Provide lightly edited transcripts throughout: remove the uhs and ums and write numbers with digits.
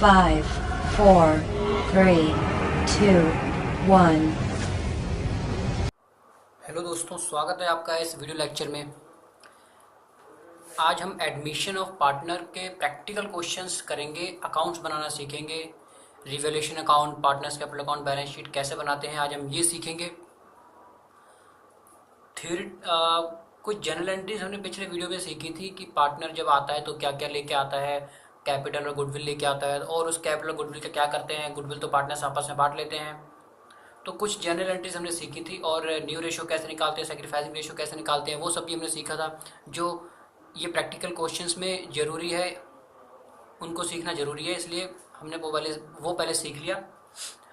5, 4, 3, 2, 1। Hello दोस्तों, स्वागत है आपका इस वीडियो लेक्चर में। आज हम एडमिशन ऑफ पार्टनर के प्रैक्टिकल क्वेश्चंस करेंगे, अकाउंट्स बनाना सीखेंगे, revaluation account, partners capital account, balance sheet कैसे बनाते हैं आज हम ये सीखेंगे। थ्योरी कुछ जनरल एंट्रीज हमने पिछले वीडियो में सीखी थी कि पार्टनर जब आता है तो क्या क्या लेके आता है, कैपिटल और गुडविल लेके आता है, और उस कैपिटल और गुडविल का क्या करते हैं। गुडविल तो पार्टनर्स आपस में बांट लेते हैं। तो कुछ जनरल एंट्रीज हमने सीखी थी, और न्यू रेशो कैसे निकालते हैं, सेक्रीफाइसिंग रेशो कैसे निकालते हैं, वो सब भी हमने सीखा था। जो ये प्रैक्टिकल क्वेश्चंस में ज़रूरी है, उनको सीखना ज़रूरी है, इसलिए हमने वो पहले सीख लिया।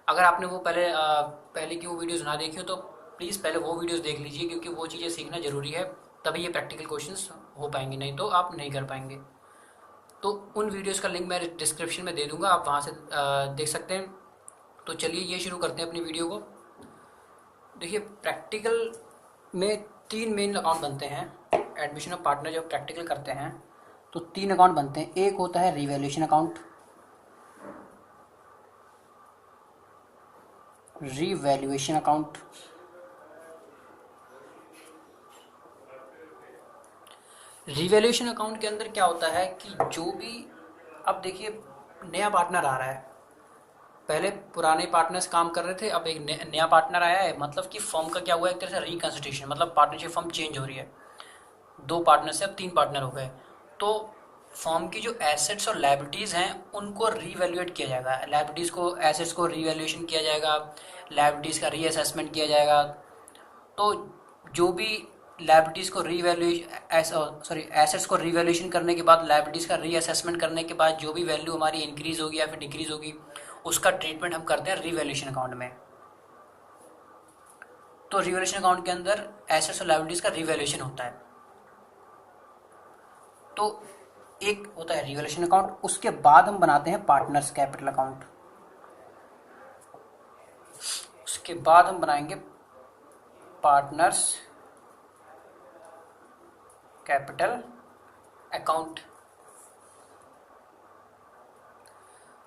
अगर आपने वो पहले की वो वीडियोज़ ना देखी हो तो प्लीज़ पहले वो वीडियोज़ देख लीजिए, क्योंकि वो चीज़ें सीखना ज़रूरी है, तभी ये प्रैक्टिकल क्वेश्चंस हो पाएंगे, नहीं तो आप नहीं कर पाएंगे। तो उन वीडियोज़ का लिंक मैं डिस्क्रिप्शन में दे दूँगा, आप वहाँ से देख सकते हैं। तो चलिए ये शुरू करते हैं अपनी वीडियो को। देखिए, प्रैक्टिकल में 3 मेन अकाउंट बनते हैं। एडमिशन ऑफ पार्टनर जब प्रैक्टिकल करते हैं तो 3 अकाउंट बनते हैं। एक होता है revaluation account, revaluation account, revaluation account के अंदर क्या होता है कि जो भी, अब देखिए नया पार्टनर आ रहा है, पहले पुराने पार्टनर्स काम कर रहे थे, अब एक नया पार्टनर आया है, मतलब कि फर्म का क्या हुआ है, एक तरह से रिकंस्टिट्यूशन, मतलब पार्टनरशिप फर्म चेंज हो रही है। 2 पार्टनर से अब 3 पार्टनर हो गए। तो फर्म की जो एसेट्स और लायबिलिटीज़ हैं उनको रीवैल्यूएट किया जाएगा, लायबिलिटीज़ को, एसेट्स को रीवैल्यूएशन किया जाएगा, लायबिलिटीज़ का रीअसेसमेंट किया जाएगा। तो जो भी लायबिलिटीज़ को एसेट्स को रीवैल्यूएशन करने के बाद, लायबिलिटीज़ का रीअसेसमेंट करने के बाद जो भी वैल्यू हमारी इंक्रीज़ होगी या फिर डिक्रीज़ होगी, उसका ट्रीटमेंट हम करते हैं रिवैल्यूएशन अकाउंट में। तो रिवैल्यूएशन अकाउंट के अंदर एसेट्स और लायबिलिटीज़ का रिवैल्यूएशन होता है। तो एक होता है रिवैल्यूएशन अकाउंट, उसके बाद हम बनाते हैं पार्टनर्स कैपिटल अकाउंट। उसके बाद हम बनाएंगे partners capital account.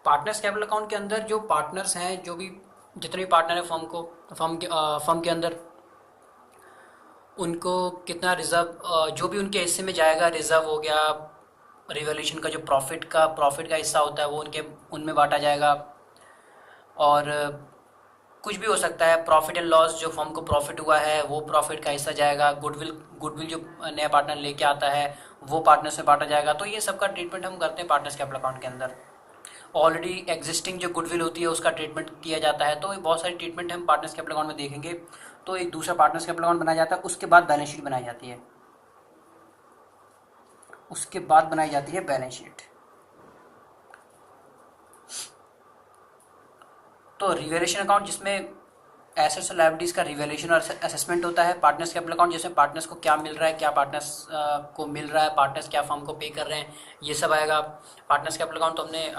Partners capital account के अंदर जो पार्टनर्स हैं, जो भी जितने भी पार्टनर है फर्म के अंदर, उनको कितना रिजर्व, जो भी उनके हिस्से में जाएगा, रिजर्व हो गया, रिवैल्यूएशन का जो प्रॉफिट का हिस्सा होता है वो उनमें बांटा जाएगा। और कुछ भी हो सकता है, प्रॉफिट एंड लॉस, जो फर्म को प्रॉफिट हुआ है वो प्रॉफिट का हिस्सा जाएगा। गुडविल जो नया पार्टनर लेके आता है वो पार्टनर से बांटा जाएगा। तो ये सब का ट्रीटमेंट हम करते हैं पार्टनर्स कैपिटल अकाउंट के अंदर। ऑलरेडी एग्जिस्टिंग जो गुडविल होती है उसका ट्रीटमेंट किया जाता है। तो बहुत सारी ट्रीटमेंट हम पार्टनर्स कैपिटल अकाउंट में देखेंगे। तो एक दूसरा पार्टनर्स कैपिटल अकाउंट बनाया जाता है, उसके बाद बैलेंस शीट बनाई जाती है। उसके बाद बनाई जाती है बैलेंस शीट। तो रिवैल्यूएशन अकाउंट जिसमें एसेट्स और लायबिलिटीज़ का रिवैल्यूएशन और असेसमेंट होता है। पार्टनर्स कैपिटल अकाउंट जिसमें पार्टनर्स को क्या मिल रहा है, क्या पार्टनर्स को मिल रहा है, पार्टनर्स क्या फर्म को पे कर रहे हैं, ये सब आएगा। पार्टनर्स कैपिटल अकाउंट तो हमने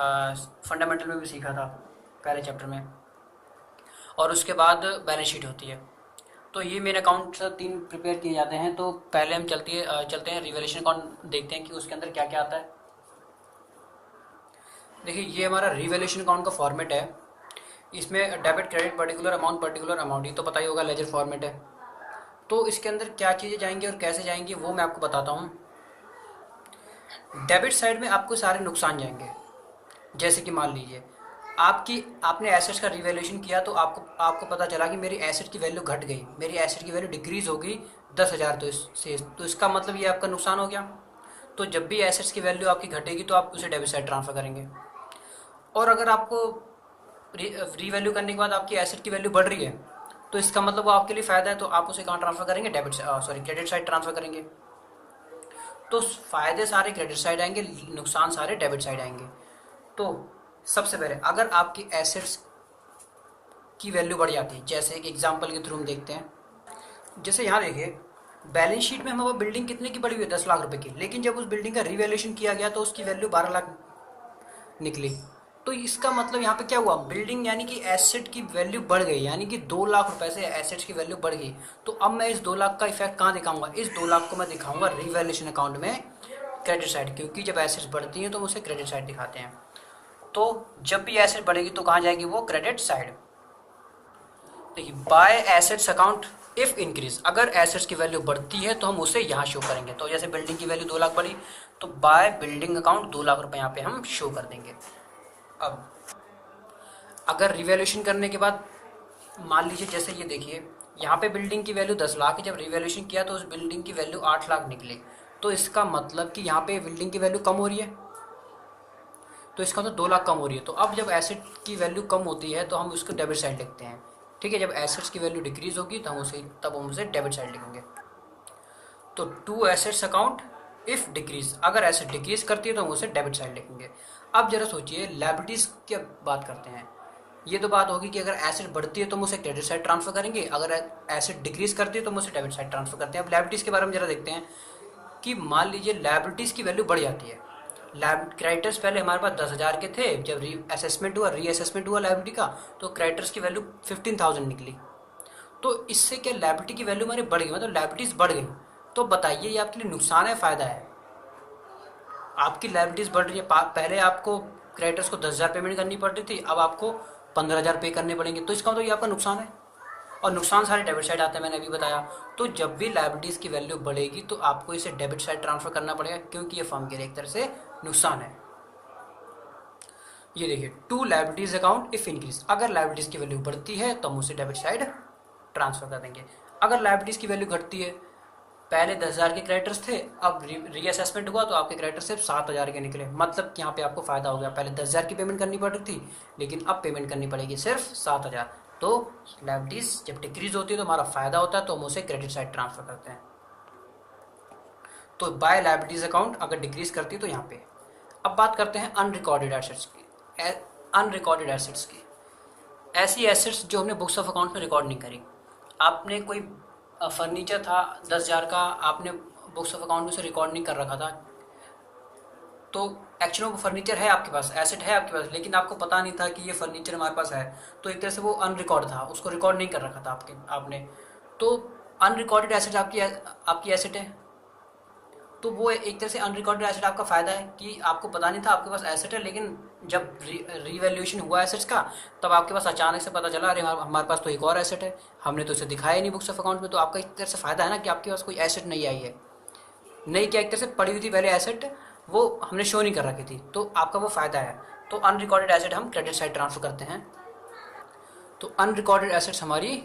फंडामेंटल में भी सीखा था पहले चैप्टर में। और उसके बाद बैलेंस शीट होती है। तो ये मेन अकाउंट 3 प्रिपेयर किए जाते हैं। तो पहले हम चलते हैं रिवैल्यूएशन अकाउंट, देखते हैं कि उसके अंदर क्या क्या आता है। देखिए, ये हमारा रिवैल्यूएशन अकाउंट का फॉर्मेट है। इसमें डेबिट, क्रेडिट, पर्टिकुलर अमाउंट, ये तो पता ही होगा, लेजर फॉर्मेट है। तो इसके अंदर क्या चीज़ें जाएंगी और कैसे जाएंगी वो मैं आपको बताता हूँ। डेबिट साइड में आपको सारे नुकसान जाएंगे। जैसे कि मान लीजिए आपने एसेट्स का रिवैल्यूएशन किया, तो आपको पता चला कि मेरी एसेट की वैल्यू घट गई, मेरी एसेट की वैल्यू डिक्रीज़ हो गई 10,000। तो इसका मतलब ये आपका नुकसान हो गया। तो जब भी एसेट्स की वैल्यू आपकी घटेगी तो आप उसे डेबिट साइड ट्रांसफ़र करेंगे। और अगर आपको रीवैल्यू करने के बाद आपकी एसेट की वैल्यू बढ़ रही है, तो इसका मतलब वो आपके लिए फ़ायदा है, तो आप उसे कहाँ ट्रांसफ़र करेंगे, क्रेडिट साइड ट्रांसफ़र करेंगे। तो फ़ायदे सारे क्रेडिट साइड आएंगे, नुकसान सारे डेबिट साइड आएंगे। तो सबसे पहले अगर आपकी एसेट्स की वैल्यू बढ़ जाती है, जैसे एक एग्जांपल के थ्रू हम देखते हैं। जैसे यहाँ देखिए, बैलेंस शीट में हमारी बिल्डिंग कितने की पड़ी हुई है, 10 लाख रुपए की, लेकिन जब उस बिल्डिंग का रिवैल्यूएशन किया गया तो उसकी वैल्यू 12 लाख निकली। तो इसका मतलब यहाँ पे क्या हुआ, बिल्डिंग यानी कि एसेट की वैल्यू बढ़ गई, यानी कि 2 लाख रुपए से एसेट्स की वैल्यू बढ़ गई। तो अब मैं इस 2 लाख का इफेक्ट कहाँ दिखाऊंगा, इस 2 लाख को मैं दिखाऊंगा रिवैल्यूएशन अकाउंट में, क्रेडिट साइड, क्योंकि जब एसेट्स बढ़ती हैं तो हम उसे क्रेडिट साइड दिखाते हैं। तो जब भी एसेट बढ़ेगी तो कहाँ जाएगी वो, क्रेडिट साइड। देखिए by assets account if increase, अगर एसेट्स की वैल्यू बढ़ती है तो हम उसे यहाँ शो करेंगे। तो जैसे बिल्डिंग की वैल्यू 2 लाख बढ़ी तो बाय बिल्डिंग अकाउंट 2 लाख रुपए यहाँ पे हम शो कर देंगे। अब अगर रिवैल्यूएशन करने के बाद मान लीजिए जैसे ये देखिए यहाँ पे बिल्डिंग की वैल्यू 10 लाख है, जब रिवैल्यूएशन किया तो उस बिल्डिंग की वैल्यू 8 लाख निकली, तो इसका मतलब कि यहाँ पे बिल्डिंग की वैल्यू कम हो रही है, तो इसका तो 2 लाख कम हो रही है। तो अब जब एसेट की वैल्यू कम होती है तो हम उसको डेबिट साइड लिखते हैं, ठीक है। जब एसेट्स की वैल्यू डिक्रीज होगी तो हम उसे डेबिट साइड लिखेंगे। तो to assets account if decrease, अगर एसेट डिक्रीज करती है तो हम उसे डेबिट साइड लिखेंगे। अब जरा सोचिए लायबिलिटीज की बात करते हैं। ये तो बात होगी कि अगर एसेट बढ़ती है तो हम उसे क्रेडिट साइड ट्रांसफर करेंगे, अगर एसेट डिक्रीज करती है तो हम उसे डेबिट साइड ट्रांसफर करते हैं। अब लायबिलिटीज के बारे में जरा देखते हैं कि मान लीजिए लायबिलिटीज की वैल्यू बढ़ जाती है। क्रेडिटर्स पहले हमारे पास 10,000 के थे, जब रीअसेसमेंट हुआ लायबिलिटी का तो क्रेडिटर्स की वैल्यू 15,000 निकली। तो इससे क्या लायबिलिटी की वैल्यू हमारी बढ़ गई, मतलब लायबिलिटीज बढ़ गई। तो बताइए ये आपके लिए नुकसान है फायदा है? आपकी लायबिलिटीज बढ़ रही है, पहले आपको क्रेडिटर्स को 10,000 पेमेंट करनी पड़ रही थी, अब आपको 15,000 पे करने पड़ेंगे, तो इसका मतलब ये आपका नुकसान है। और नुकसान सारे डेबिट साइड आते हैं, मैंने अभी बताया। तो जब भी लायबिलिटीज की वैल्यू बढ़ेगी तो आपको इसे डेबिट साइड ट्रांसफर करना पड़ेगा, क्योंकि ये फर्म के लिए एक तरह से नुकसान है। ये देखिए to liabilities account if increase, अगर लायबिलिटीज की वैल्यू बढ़ती है तो हम उसे डेबिट साइड ट्रांसफर कर देंगे। अगर लायबिलिटीज की वैल्यू घटती है, पहले 10,000 के क्रेडिटर्स थे, अब रीअसेसमेंट हुआ तो आपके क्रेडिटर सिर्फ 7,000 के निकले, मतलब कि यहाँ पे आपको फायदा हो गया। पहले 10,000 की पेमेंट करनी पड़ रही थी, लेकिन अब पेमेंट करनी पड़ेगी सिर्फ 7,000। तो लायबिलिटीज जब डिक्रीज होती है तो हमारा फायदा होता है, तो हम उसे क्रेडिट साइड ट्रांसफर करते हैं। तो बाय लायबिलिटीज अकाउंट अगर डिक्रीज करती है तो यहाँ पे। अब बात करते हैं अनरिकॉर्डेड एसेट्स की। अनरिकॉर्डेड एसेट्स की, ऐसी एसेट्स जो हमने बुक्स ऑफ अकाउंट में रिकॉर्ड नहीं करी। आपने कोई फर्नीचर था 10,000 का, आपने बुक्स ऑफ अकाउंट में उसे रिकॉर्ड नहीं कर रखा था, तो एक्चुअली वो फर्नीचर है आपके पास, एसेट है आपके पास, लेकिन आपको पता नहीं था कि ये फर्नीचर हमारे पास है, तो एक तरह से वो अनरिकॉर्ड था, उसको रिकॉर्ड नहीं कर रखा था आपने। तो अनरिकॉर्डेड एसेट आपकी एसेट है, तो वो एक तरह से अनरिकॉर्डेड एसेट आपका फ़ायदा है कि आपको पता नहीं था आपके पास एसेट है, लेकिन जब रीवैल्यूएशन हुआ एसेट्स का तब आपके पास अचानक से पता चला अरे हमारे पास तो एक और एसेट है, हमने तो इसे दिखाया नहीं बुक्स ऑफ अकाउंट में। तो आपका एक तरह से फ़ायदा है ना कि आपके पास कोई एसेट नहीं आई है, नहीं क्या एक तरह से पड़ी हुई थी पहले एसेट, वो हमने शो नहीं कर रखी थी, तो आपका वो फ़ायदा है। तो अनरिकॉर्डेड एसेट हम क्रेडिट साइड ट्रांसफर करते हैं, तो अनरिकॉर्डेड एसेट्स हमारी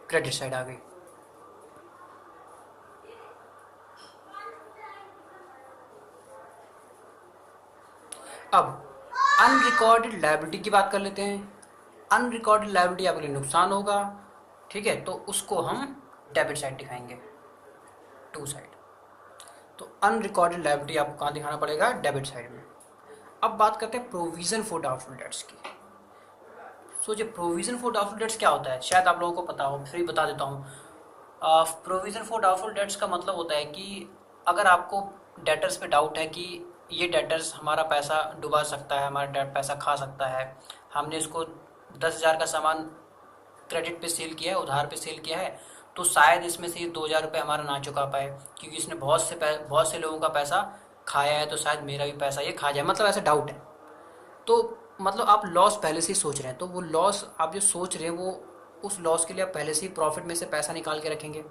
क्रेडिट साइड आ गई। अब अनरिकॉर्डेड लायबिलिटी की बात कर लेते हैं। अनरिकॉर्डेड लायबिलिटी आपके लिए नुकसान होगा, ठीक है, तो उसको हम डेबिट साइड दिखाएंगे, टू साइड। तो अनरिकॉर्डेड लायबिलिटी आपको कहाँ दिखाना पड़ेगा, डेबिट साइड में। अब बात करते हैं प्रोविजन फॉर डाउटफुल डेट्स की। सोचिए प्रोविजन फॉर डाउटफुल डेट्स क्या होता है, शायद आप लोगों को पता हो, फिर बता देता हूँ। प्रोविजन फॉर डाउटफुल डेट्स का मतलब होता है कि अगर आपको डेटर्स पे डाउट है कि ये डेटर्स हमारा पैसा डुबा सकता है, हमारा डेट पैसा खा सकता है, हमने इसको 10,000 का सामान क्रेडिट पे सेल किया है, उधार पे सेल किया है, तो शायद इसमें से ये 2,000 रुपये हमारा ना चुका पाए, क्योंकि इसने बहुत से लोगों का पैसा खाया है, तो शायद मेरा भी पैसा ये खा जाए, मतलब ऐसा डाउट है। तो मतलब आप लॉस पहले से ही सोच रहे हैं, तो वो लॉस आप जो सोच रहे हैं वो उस लॉस के लिए आप पहले से ही प्रॉफिट में से पैसा निकाल के रखेंगे,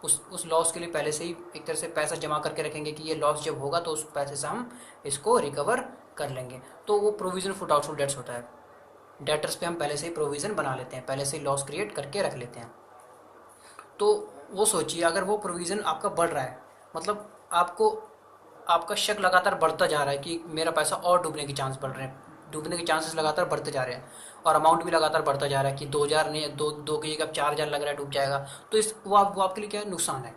उस लॉस के लिए पहले से ही एक तरह से पैसा जमा करके रखेंगे कि ये लॉस जब होगा तो उस पैसे से हम इसको रिकवर कर लेंगे। तो वो प्रोविजन फॉर डाउटफुल डेट्स होता है। डेटर्स पे हम पहले से ही प्रोविज़न बना लेते हैं, पहले से ही लॉस क्रिएट करके रख लेते हैं। तो वो सोचिए अगर वो प्रोविज़न आपका बढ़ रहा है, मतलब आपका शक लगातार बढ़ता जा रहा है कि मेरा पैसा और डूबने के चांस बढ़ रहे हैं, डूबने के चांसेस लगातार बढ़ते जा रहे हैं, और अमाउंट भी लगातार बढ़ता जा रहा है कि 2,000 नहीं, दो की जगह 4,000 लग रहा है डूब जाएगा, तो वो आपके लिए क्या है, नुकसान है।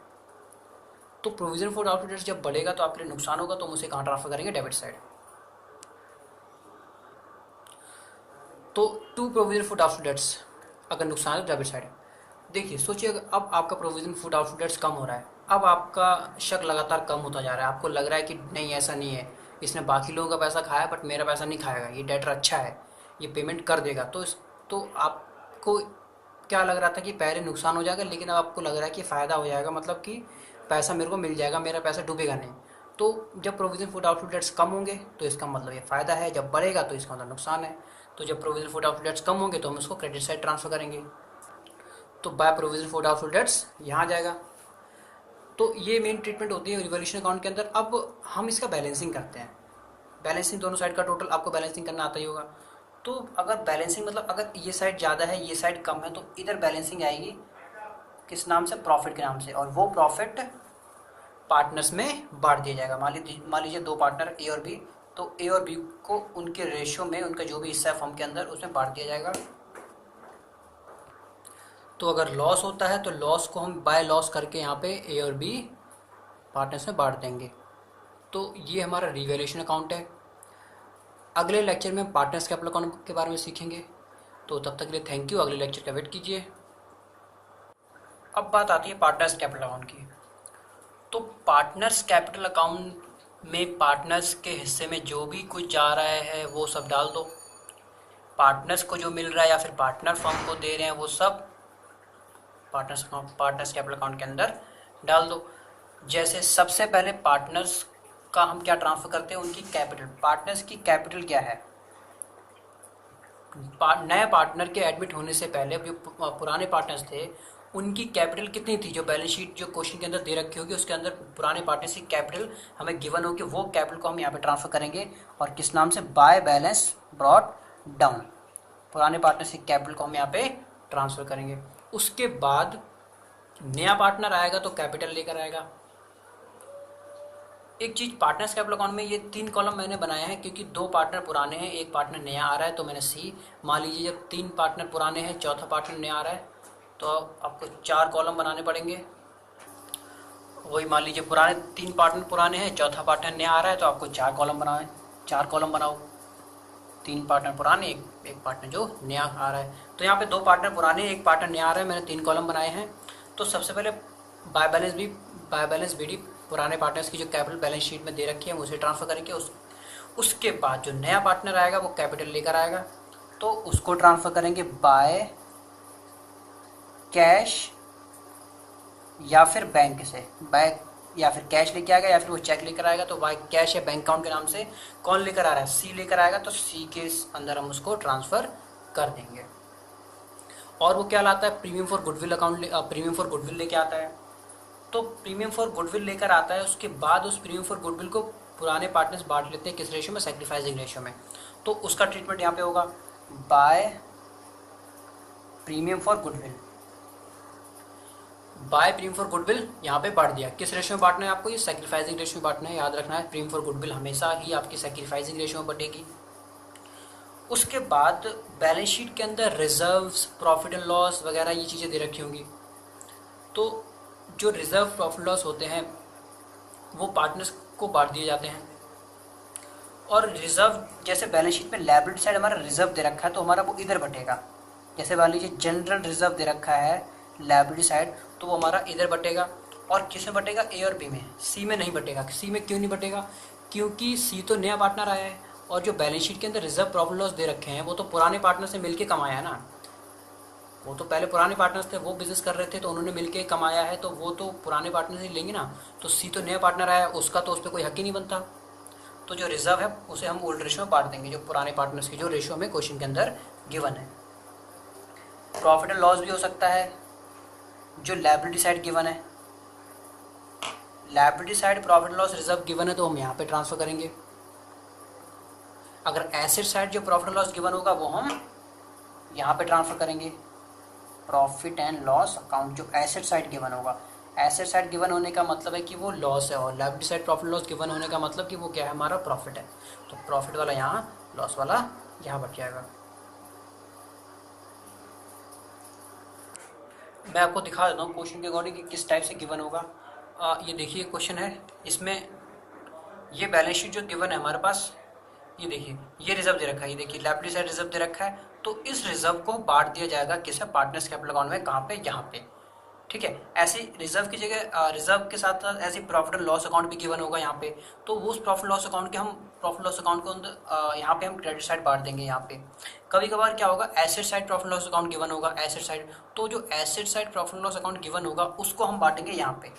तो प्रोविजन फॉर डाउटफुल डेट्स जब बढ़ेगा तो आपके लिए नुकसान होगा, तो हम उसे कहाँ ट्रांसफर करेंगे, डेबिट साइड। तो to provision for doubtful debts अगर नुकसान है तो डेबिट साइड। देखिए सोचिए अब आपका प्रोविजन फॉर डाउटफुल डेट्स कम हो रहा है, अब आपका शक लगातार कम होता जा रहा है, आपको लग रहा है कि नहीं ऐसा नहीं है, इसने बाकी लोगों का पैसा खाया बट मेरा पैसा नहीं खाएगा, ये डेटर अच्छा है, ये पेमेंट कर देगा। तो आपको क्या लग रहा था कि पहले नुकसान हो जाएगा, लेकिन अब आपको लग रहा है कि फ़ायदा हो जाएगा, मतलब कि पैसा मेरे को मिल जाएगा, मेरा पैसा डूबेगा नहीं। तो जब प्रोविजन फॉर डाउटफुल डेट्स कम होंगे तो इसका मतलब ये फ़ायदा है, जब बढ़ेगा तो इसका मतलब नुकसान है। तो जब प्रोविजन फॉर डाउटफुल डेट्स कम होंगे तो हम उसको क्रेडिट साइड ट्रांसफ़र करेंगे, तो by provision for doubtful dates यहाँ आ जाएगा। तो ये मेन ट्रीटमेंट होती है रिवॉल्यूशन अकाउंट के अंदर। अब हम इसका बैलेंसिंग करते हैं। बैलेंसिंग दोनों साइड का टोटल आपको बैलेंसिंग करना आता ही होगा। तो अगर बैलेंसिंग मतलब अगर ये साइड ज़्यादा है ये साइड कम है तो इधर बैलेंसिंग आएगी किस नाम से, प्रॉफिट के नाम से, और वो प्रॉफिट पार्टनर्स में बांट दिया जाएगा। मान लीजिए दो पार्टनर ए और बी, तो ए और बी को उनके रेशियो में उनका जो भी हिस्सा है फर्म के अंदर उसमें बांट दिया जाएगा। तो अगर लॉस होता है तो लॉस को हम बाय लॉस करके यहाँ पे ए और बी पार्टनर्स में बांट देंगे। तो ये हमारा रिवैल्यूएशन अकाउंट है। अगले लेक्चर में पार्टनर्स कैपिटल अकाउंट के बारे में सीखेंगे। तो तब तक के लिए थैंक यू, अगले लेक्चर का वेट कीजिए। अब बात आती है पार्टनर्स कैपिटल अकाउंट की। तो पार्टनर्स कैपिटल अकाउंट में पार्टनर्स के हिस्से में जो भी कुछ जा रहा है वो सब डाल दो। पार्टनर्स को जो मिल रहा है या फिर पार्टनर फर्म को दे रहे हैं वो सब पार्टनर्स कैपिटल अकाउंट के अंदर डाल दो। जैसे सबसे पहले पार्टनर्स का हम क्या ट्रांसफ़र करते हैं, उनकी कैपिटल। पार्टनर्स की कैपिटल क्या है, नए पार्टनर के एडमिट होने से पहले जो पुराने पार्टनर्स थे उनकी कैपिटल कितनी थी, जो बैलेंस शीट जो क्वेश्चन के अंदर दे रखी होगी उसके अंदर पुराने पार्टनर्स की कैपिटल हमें गिवन होगी, वो कैपिटल को हम यहाँ पे ट्रांसफ़र करेंगे और किस नाम से, बाय बैलेंस ब्रॉट डाउन। पुराने पार्टनर्स की कैपिटल को हम यहाँ पे ट्रांसफ़र करेंगे। उसके बाद नया पार्टनर आएगा तो कैपिटल लेकर आएगा। एक चीज़, पार्टनर्स कैपिटल अकाउंट में ये 3 कॉलम मैंने बनाए हैं क्योंकि 2 पार्टनर पुराने हैं, एक पार्टनर नया आ रहा है, तो मैंने सी। मान लीजिए जब 3 पार्टनर पुराने हैं, चौथा पार्टनर नया आ रहा है, तो आपको 4 कॉलम बनाने पड़ेंगे। वही मान लीजिए 3 पार्टनर पुराने हैं, चौथा पार्टनर नया आ रहा है, तो आपको 4 कॉलम बनाए, 4 कॉलम बनाओ। 3 पार्टनर पुराने, एक पार्टनर जो नया आ रहा है। तो यहाँ पे 2 पार्टनर पुराने, एक पार्टनर नया आ रहा है, मैंने 3 कॉलम बनाए हैं। तो सबसे पहले बाय बैलेंस बी डी पुराने पार्टनर्स की जो कैपिटल बैलेंस शीट में दे रखी है उसे ट्रांसफ़र करेंगे। उसके बाद जो नया पार्टनर आएगा वो कैपिटल लेकर आएगा, तो उसको ट्रांसफ़र करेंगे बाय कैश या फिर बैंक से। बाय या फिर कैश लेके आएगा या फिर वो चेक लेकर आएगा, तो बाय कैश या बैंक अकाउंट के नाम से कौन लेकर आ रहा है, सी लेकर आएगा, तो सी के अंदर हम उसको ट्रांसफ़र कर देंगे। और वो क्या लाता है, premium for goodwill account, premium for goodwill लेके आता है। तो प्रीमियम फॉर गुडविल लेकर आता है, उसके बाद उस प्रीमियम फॉर गुडविल को पुराने पार्टनर्स बांट लेते हैं किस रेशियो में, सैक्रिफाइसिंग रेशियो में। तो उसका ट्रीटमेंट यहाँ पे होगा by premium for goodwill. By premium for goodwill यहाँ पे बांट दिया। किस रेशियो में बांटना है आपको, ये सैक्रिफाइसिंग रेशियो में बांटना है, याद रखना है। प्रीमियम फॉर गुडविल हमेशा ही आपकी सैक्रिफाइसिंग रेशियो में बटेगी। उसके बाद बैलेंस शीट के अंदर रिजर्व्स, प्रॉफिट एंड लॉस वगैरह ये चीज़ें दे रखी होंगी। तो जो रिजर्व प्रॉफिट लॉस होते हैं वो पार्टनर्स को बांट दिए जाते हैं। और रिजर्व, जैसे बैलेंस शीट में लायबिलिटी साइड हमारा रिजर्व दे रखा है तो हमारा वो इधर बटेगा। जैसे मान लीजिए जनरल रिजर्व दे रखा है लायबिलिटी साइड, तो वो हमारा इधर बटेगा। और किस में बटेगा, ए और बी में, सी में नहीं बटेगा। सी में क्यों नहीं बटेगा, क्योंकि सी तो नया पार्टनर आया है और जो बैलेंस शीट के अंदर रिजर्व प्रॉफिट लॉस दे रखे हैं वो तो पुराने पार्टनर से मिलके कमाया है ना। वो तो पहले पुराने पार्टनर्स थे, वो बिजनेस कर रहे थे तो उन्होंने मिलके कमाया है, तो वो तो पुराने पार्टनर से लेंगे ना। तो सी तो नया पार्टनर आया, उसका तो उस पर कोई हक ही नहीं बनता। तो जो रिजर्व है उसे हम ओल्ड रेशियो में बांट देंगे, जो पुराने पार्टनर्स की जो रेशियो में क्वेश्चन के अंदर गिवन है। प्रॉफिट एंड लॉस भी हो सकता है जो लायबिलिटी साइड गिवन है। Liability side profit and loss reserve given है तो हम यहाँ पे ट्रांसफर करेंगे। अगर एसेट साइड जो प्रॉफिट एंड लॉस गिवन होगा वो हम यहाँ पे ट्रांसफर करेंगे। प्रॉफिट एंड लॉस अकाउंट जो एसेट साइड गिवन होगा, एसेट साइड गिवन होने का मतलब है कि वो लॉस है, और liability side profit loss given होने का मतलब कि वो क्या है, हमारा प्रॉफिट है। तो प्रॉफिट वाला यहाँ, लॉस वाला यहाँ बच जाएगा। मैं आपको दिखा देता हूँ क्वेश्चन के अकॉर्डिंग कि किस टाइप से गिवन होगा। ये देखिए क्वेश्चन है, इसमें ये बैलेंस शीट जो गिवन है हमारे पास, ये देखिए ये रिजर्व दे रखा है, ये देखिए लायबिलिटी साइड रिजर्व दे रखा है। तो इस रिजर्व को बांट दिया जाएगा किसे, पार्टनर्स कैपिटल अकाउंट में, कहाँ पे, यहाँ पे। ठीक है, ऐसे रिजर्व की जगह रिजर्व के साथ साथ ऐसे प्रॉफिट एंड लॉस अकाउंट भी गिवन होगा यहाँ पे। तो वो उस प्रॉफिट लॉस अकाउंट के हम प्रॉफिट लॉस अकाउंट को यहाँ पे हम क्रेडिट साइड बांट देंगे। यहाँ पे कभी कभार क्या होगा, asset side profit loss account given होगा, एसेट साइड, तो जो asset side profit loss account given होगा उसको हम बांटेंगे यहाँ पे।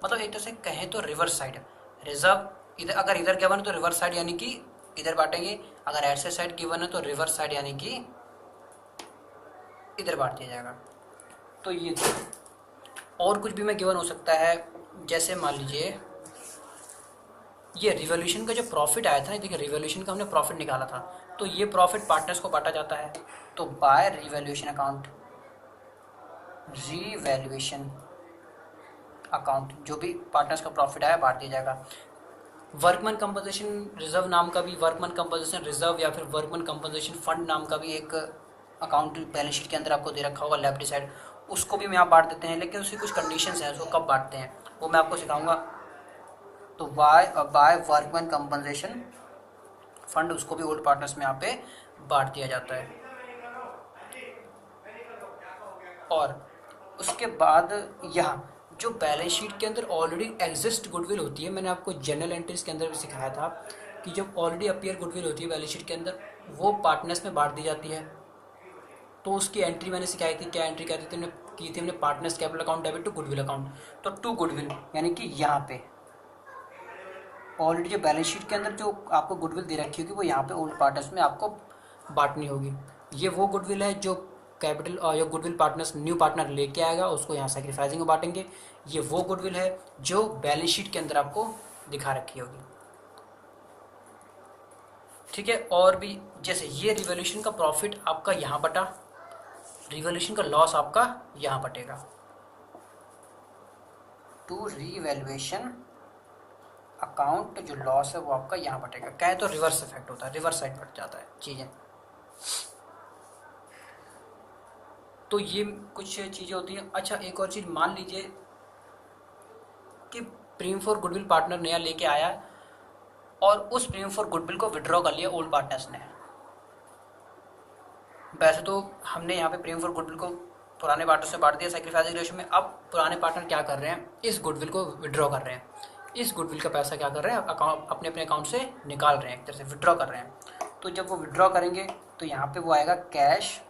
मतलब एक तरह से कहें तो रिवर्स साइड, रिजर्व इधर अगर इधर गिवन है तो रिवर्स साइड यानी कि इधर बांटेंगे, अगर एसेट साइड गिवन है तो रिवर्स साइड यानी कि इधर बांट दिया जाएगा। तो ये और कुछ भी में गिवन हो सकता है, जैसे मान लीजिए ये रिवॉल्यूशन का जो प्रॉफिट आया था ना, देखिए रिवॉल्यूशन का हमने प्रॉफिट निकाला था, तो ये प्रॉफिट पार्टनर्स को बांटा जाता है। तो by revolution account, revaluation account जो भी पार्टनर्स का प्रॉफिट आया बांट दिया जाएगा। वर्कमैन कंपनसेशन रिजर्व नाम का भी, वर्कमैन कंपनसेशन रिजर्व या फिर वर्कमैन कंपनसेशन फंड नाम का भी एक अकाउंट बैलेंस शीट के अंदर आपको दे रखा होगा लेफ्ट साइड, उसको भी हम यहाँ बांट देते हैं, लेकिन उसकी कुछ कंडीशंस हैं, उसको कब बांटते हैं वो मैं आपको सिखाऊंगा। तो बाय वर्कमैन कंपनसेशन फंड, उसको भी ओल्ड पार्टनर्स में यहाँ पे बांट दिया जाता है। और उसके बाद यहाँ जो बैलेंस शीट के अंदर ऑलरेडी एग्जिस्ट गुडविल होती है, मैंने आपको जनरल एंट्रीज के अंदर भी सिखाया था कि जब ऑलरेडी अपीयर गुडविल होती है बैलेंस शीट के अंदर, वो पार्टनर्स में बांट दी जाती है। तो उसकी एंट्री मैंने सिखाई थी, क्या एंट्री कहती थी हमने की थी हमने, partners capital account debit to goodwill account. तो टू गुडविल यानी कि यहाँ पे ऑलरेडी जो बैलेंस शीट के अंदर जो आपको गुडविल दे रखी होगी वो यहाँ पे ओल्ड पार्टनर्स में आपको बांटनी होगी। ये वो गुडविल है जो कैपिटल और जो गुडविल पार्टनर्स न्यू पार्टनर लेके आएगा, उसको यहाँ सैक्रिफाइसिंग में बांटेंगे। ये वो गुडविल है जो बैलेंस शीट के अंदर आपको दिखा रखी होगी, ठीक है। और भी जैसे ये रिवॉल्यूशन का प्रॉफिट आपका यहाँ बटा, रिवॉल्यूशन का लॉस आपका यहाँ बटेगा। टू रिवैल्यूएशन अकाउंट जो लॉस है वो आपका यहाँ बटेगा। क्या है तो रिवर्स इफेक्ट होता है, रिवर्स साइड बट जाता है चीज़ें। तो ये कुछ चीज़ें होती हैं। अच्छा एक और चीज़ मान लीजिए कि प्रीमियम फॉर गुडविल पार्टनर नया लेके आया और उस प्रीमियम फॉर गुडविल को विड्रॉ कर लिया ओल्ड पार्टनर्स ने। वैसे तो हमने यहाँ पे प्रीमियम फॉर गुडविल को पुराने पार्टनर से बांट दिया सैक्रिफाइसिंग रेशियो में, अब पुराने पार्टनर क्या कर रहे हैं, इस गुडविल को विड्रॉ कर रहे हैं। इस गुडविल का पैसा क्या कर रहे हैं, अकाउंट अपने अपने अकाउंट से निकाल रहे हैं, एक तरह से विड्रॉ कर रहे हैं। तो जब वो विड्रॉ करेंगे तो यहाँ पे वो आएगा कैश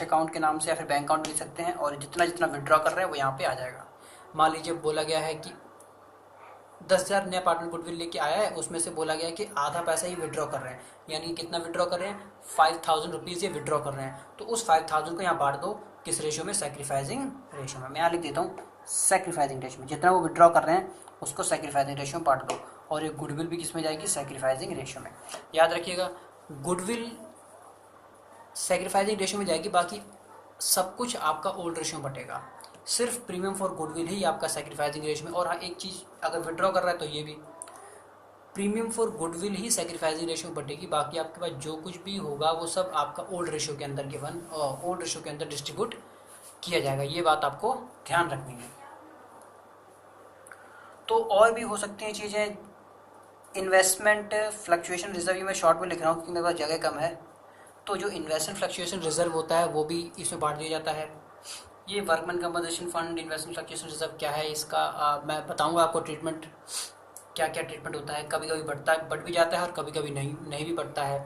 अकाउंट के नाम से या फिर बैंक अकाउंट लिख सकते हैं, और जितना जितना विड्रॉ कर रहे हैं वो यहाँ पे आ जाएगा। मान लीजिए बोला गया है कि 10,000 नया पार्टनर गुडविल लेके आया है, उसमें से बोला गया है कि आधा पैसा ही विड्रॉ कर रहे हैं, यानी कितना विड्रॉ कर रहे हैं, 5,000 रुपीज़ ये विड्रॉ कर रहे हैं। तो उस 5,000 को यहाँ बांट दो किस रेशियो में, सैक्रिफाइसिंग रेशियो में। मैं यहाँ लिख देता हूँ सैक्रिफाइसिंग रेशियो में, जितना वो विड्रॉ कर रहे हैं उसको सैक्रिफाइसिंग रेशियो में बांट दो। और ये गुडविल भी किस में जाएगी, सैक्रिफाइसिंग रेशियो में। याद रखिएगा गुडविल सैक्रिफाइसिंग रेशियो में जाएगी, बाकी सब कुछ आपका ओल्ड रेशियो में बटेगा। सिर्फ प्रीमियम फॉर गुडविल ही आपका सैक्रिफाइसिंग रेशियो में। और हाँ एक चीज़, अगर विड्रॉ कर रहा है तो ये भी premium for goodwill he sacrificing ratio में बटेगी, बाकी आपके पास जो कुछ भी होगा वो सब आपका ओल्ड रेशियो के अंदर गिवन और ओल्ड रेशियो के अंदर डिस्ट्रीब्यूट किया जाएगा। ये बात आपको ध्यान रखनी है। तो और भी हो सकती हैं चीज़ें। इन्वेस्टमेंट फ्लक्चुएशन रिजर्व, ये मैं शॉर्ट में लिख रहा हूँ क्योंकि मेरे पास जगह कम है। तो जो इन्वेस्टमेंट फ्लक्चुएशन रिजर्व होता है वो भी इसमें बांट दिया जाता है। ये workman compensation fund, investment fluctuation reserve क्या है इसका मैं बताऊंगा आपको ट्रीटमेंट, क्या क्या ट्रीटमेंट होता है। कभी कभी बढ़ भी जाता है और कभी कभी नहीं भी बढ़ता है।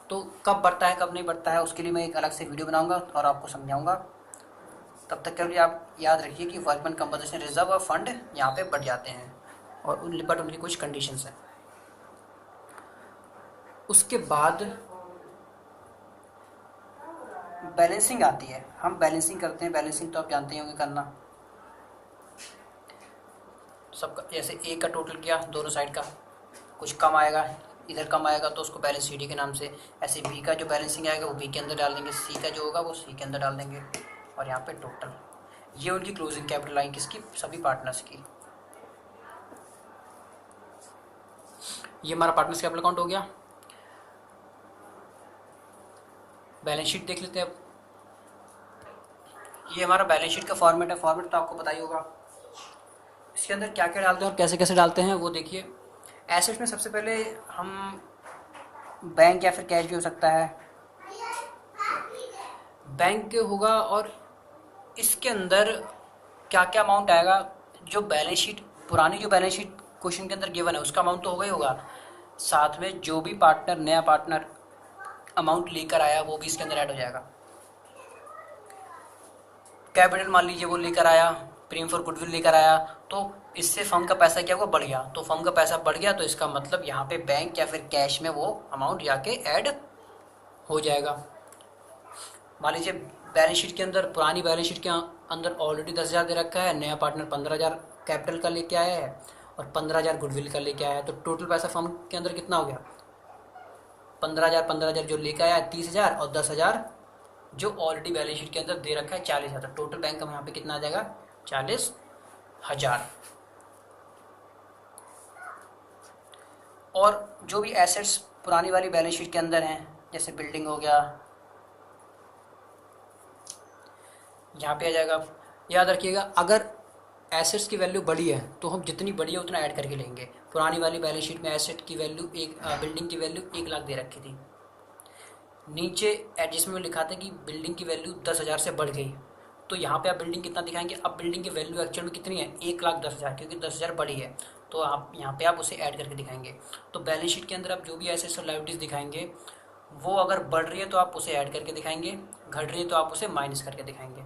तो कब बढ़ता है कब नहीं बढ़ता है उसके लिए मैं एक अलग से वीडियो बनाऊंगा और आपको समझाऊंगा। तब तक के लिए आप याद रखिए कि वर्कमैन कंपनसेशन रिजर्व और फंड यहाँ पे बढ़ जाते हैं, और बट उनकी कुछ कंडीशंस हैं। उसके बाद बैलेंसिंग आती है। हम बैलेंसिंग करते हैं, बैलेंसिंग तो आप जानते ही होंगे करना सबका। जैसे ए का टोटल किया दोनों साइड का, कुछ कम आएगा, इधर कम आएगा तो उसको बैलेंस CD के नाम से। ऐसे बी का जो बैलेंसिंग आएगा वो बी के अंदर डाल देंगे, सी का जो होगा वो सी के अंदर डाल देंगे, और यहाँ पे टोटल। ये उनकी क्लोजिंग कैपिटल लाइन किसकी, सभी पार्टनर्स की। ये हमारा पार्टनर्स कैपिटल अकाउंट हो गया। बैलेंस शीट देख लेते हैं अब। ये हमारा बैलेंस शीट का फॉर्मेट है, फॉर्मेट तो आपको पता ही होगा। इसके अंदर क्या क्या डालते हैं और कैसे कैसे डालते हैं वो देखिए। एसेट्स में सबसे पहले हम बैंक या फिर कैश भी हो सकता है, बैंक होगा। और इसके अंदर क्या क्या अमाउंट आएगा, जो बैलेंस शीट पुरानी जो बैलेंस शीट क्वेश्चन के अंदर गिवन है उसका अमाउंट तो होगा ही होगा, साथ में जो भी पार्टनर नया पार्टनर अमाउंट लेकर आया वो भी इसके अंदर ऐड हो जाएगा। कैपिटल मान लीजिए वो लेकर आया प्रीमियम फॉर गुडविल लेकर आया, तो इससे फर्म का पैसा क्या हुआ, बढ़ गया। तो फर्म का पैसा बढ़ गया तो इसका मतलब यहाँ पे बैंक या फिर कैश में वो अमाउंट जाके ऐड हो जाएगा। मान लीजिए बैलेंस शीट के अंदर, पुरानी बैलेंस शीट के अंदर ऑलरेडी 10,000 दे रखा है, नया पार्टनर 15,000 कैपिटल का लेके आया है और 15,000 गुडविल का लेके आया है, तो टोटल पैसा फर्म के अंदर कितना हो गया, 15,000 जो लेके आया है 30,000 और 10,000 जो ऑलरेडी बैलेंस शीट के अंदर दे रखा है 40,000, तो टोटल बैंक का यहाँ पे कितना आ जाएगा, 40,000। और जो भी एसेट्स पुरानी वाली बैलेंस शीट के अंदर हैं, जैसे बिल्डिंग हो गया, यहाँ पे आ जाएगा। याद रखिएगा, अगर एसेट्स की वैल्यू बड़ी है तो हम जितनी बड़ी है उतना ऐड करके लेंगे। पुरानी वाली बैलेंस शीट में एसेट की वैल्यू बिल्डिंग की वैल्यू 1,00,000 दे रखी थी, नीचे एडजस्टमेंट में लिखा था कि बिल्डिंग की वैल्यू 10,000 से बढ़ गई, तो यहाँ पे आप बिल्डिंग कितना दिखाएंगे, अब बिल्डिंग की वैल्यू एक्चुअल में कितनी है, 1,10,000, क्योंकि 10,000 बड़ी है, तो आप यहाँ पे आप उसे ऐड करके दिखाएंगे। तो बैलेंस शीट के अंदर आप जो भी एसेट्स और लायबिलिटीज़ दिखाएंगे वो अगर बढ़ रही है तो आप उसे ऐड करके दिखाएंगे, घट रही है तो आप उसे माइनस करके दिखाएंगे।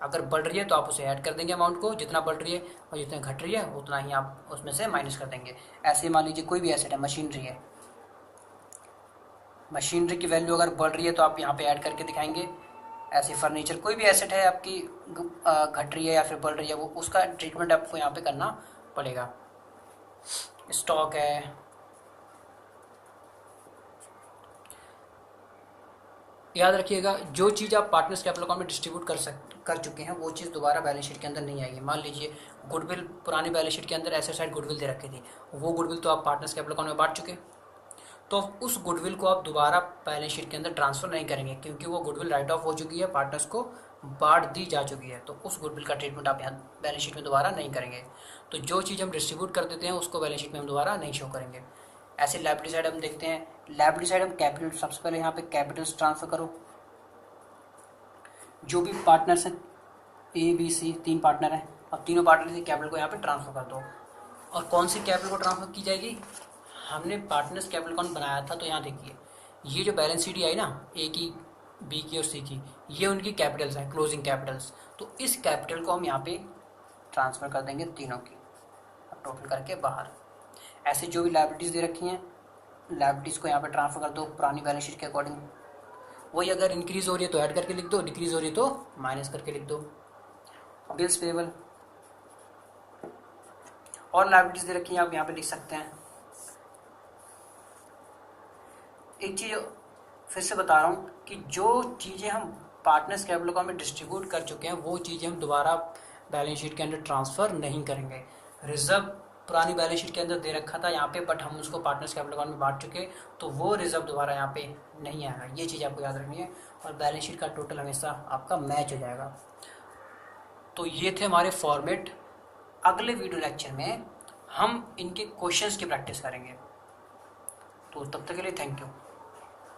अगर बढ़ रही है तो आप उसे ऐड कर देंगे अमाउंट को, जितना बढ़ रही है, और जितना घट रही है उतना ही आप उसमें से माइनस कर देंगे। ऐसे मान लीजिए कोई भी एसेट है, मशीनरी है, मशीनरी की वैल्यू अगर बढ़ रही है तो आप यहाँ पे ऐड करके दिखाएंगे। ऐसे फर्नीचर, कोई भी एसेट है आपकी घट रही है या फिर बढ़ रही है, वो उसका ट्रीटमेंट आपको यहाँ पे करना पड़ेगा। स्टॉक है, याद रखिएगा जो चीज़ आप पार्टनर्स कैपिटल अकाउंट में डिस्ट्रीब्यूट कर चुके हैं वो चीज़ दोबारा बैलेंस शीट के अंदर नहीं आएगी। मान लीजिए गुडविल, पुरानी बैलेंस शीट के अंदर एसेट साइड गुडविल दे रखी थी, वो गुडविल तो आप पार्टनर्स कैपिटल अकाउंट में बांट चुके, तो उस गुडविल को आप दोबारा बैलेंस शीट के अंदर ट्रांसफर नहीं करेंगे, क्योंकि वो गुडविल राइट ऑफ हो चुकी है, पार्टनर्स को बांट दी जा चुकी है, तो उस गुडविल का ट्रीटमेंट आप यहाँ बैलेंस शीट में दोबारा नहीं करेंगे। तो जो चीज़ हम डिस्ट्रीब्यूट कर देते हैं उसको बैलेंस शीट में हम दोबारा नहीं शो करेंगे। ऐसे लायबिलिटी साइड हम देखते हैं, लायबिलिटी साइड हम कैपिटल, सबसे पहले यहाँ पे कैपिटल्स ट्रांसफर करो। जो भी पार्टनर्स हैं, ABC 3 पार्टनर हैं, अब तीनों पार्टनर से कैपिटल को यहाँ पे ट्रांसफर कर दो। और कौन सी कैपिटल को ट्रांसफर की जाएगी, हमने पार्टनर्स कैपिटल अकाउंट बनाया था, तो यहाँ देखिए ये जो बैलेंस शीट आई ना, A की, B की और C की, ये उनकी कैपिटल्स हैं, क्लोजिंग कैपिटल्स, तो इस कैपिटल को हम यहाँ पे ट्रांसफ़र कर देंगे तीनों की, टोटल करके बाहर। ऐसे जो भी लायबिलिटीज़ दे रखी हैं, लायबिलिटीज़ को यहाँ पे ट्रांसफ़र कर दो पुरानी बैलेंस शीट के अकॉर्डिंग। वही अगर इंक्रीज़ हो रही है तो ऐड करके लिख दो, डिक्रीज़ हो रही है तो माइनस करके लिख दो। बिल्स पेबल और लायबिलिटीज़ दे रखी हैं, आप यहाँ पे लिख सकते हैं। एक चीज़ फिर से बता रहा हूँ कि जो चीज़ें हम पार्टनर्स कैपिटल अकाउंट में डिस्ट्रीब्यूट कर चुके हैं वो चीज़ें हम दोबारा बैलेंस शीट के अंदर ट्रांसफ़र नहीं करेंगे। रिजर्व पुरानी बैलेंस शीट के अंदर दे रखा था यहाँ पे, बट हम उसको पार्टनर्स कैपिटल अकाउंट में बांट चुके, तो वो रिजर्व दोबारा यहाँ पे नहीं आएगा। ये चीज़ आपको याद रखनी है, और बैलेंस शीट का टोटल हमेशा आपका मैच हो जाएगा। तो ये थे हमारे फॉर्मेट। अगले वीडियो लेक्चर में हम इनके क्वेश्चंस की प्रैक्टिस करेंगे। तो तब तक के लिए थैंक यू।